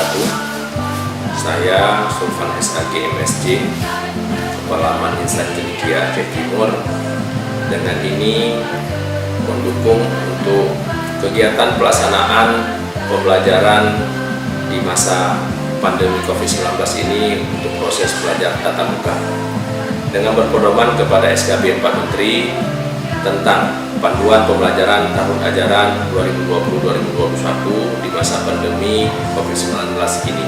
wabarakatuh. Saya Sulfan SAG MSC, Kepala Maninsan Cendekia Aceh Timur. Dengan ini mendukung untuk kegiatan pelaksanaan pembelajaran di masa pandemi COVID-19 ini untuk proses belajar tatap muka. Dengan berpedoman kepada SKB 4 Menteri tentang panduan pembelajaran tahun ajaran 2020-2021 di masa pandemi COVID-19 ini,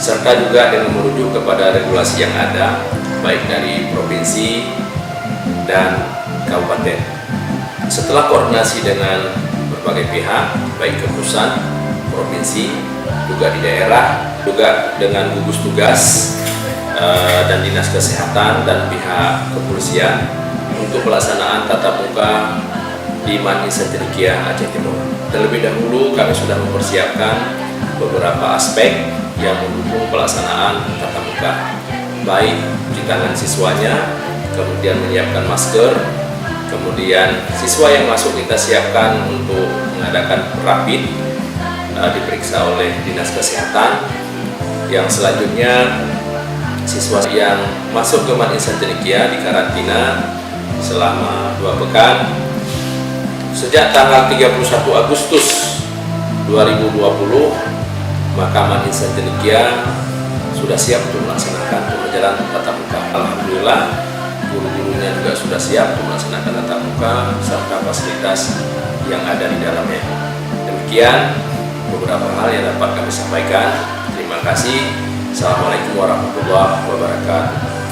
serta juga dengan merujuk kepada regulasi yang ada baik dari provinsi dan kabupaten. Setelah koordinasi dengan berbagai pihak baik ke pusat, provinsi, juga di daerah, juga dengan gugus tugas dan dinas kesehatan dan pihak kepolisian untuk pelaksanaan tatap muka di Maninsan Cendekia Aceh Timur. Terlebih dahulu kami sudah mempersiapkan beberapa aspek yang mendukung pelaksanaan tatap muka, baik cuci tangan siswanya, kemudian menyiapkan masker, kemudian siswa yang masuk kita siapkan untuk mengadakan rapid, diperiksa oleh dinas kesehatan. Yang selanjutnya siswa yang masuk ke Maninsan Cendekia dikarantina selama 2 pekan sejak tanggal 31 Agustus 2020. Maka Maninsan Cendekia sudah siap untuk melaksanakan pembelajaran tatap muka. Alhamdulillah, guru-gurunya juga sudah siap untuk melaksanakan tatap muka serta fasilitas yang ada di dalamnya. Demikian beberapa hal yang dapat kami sampaikan. Terima kasih. Assalamualaikum warahmatullahi wabarakatuh.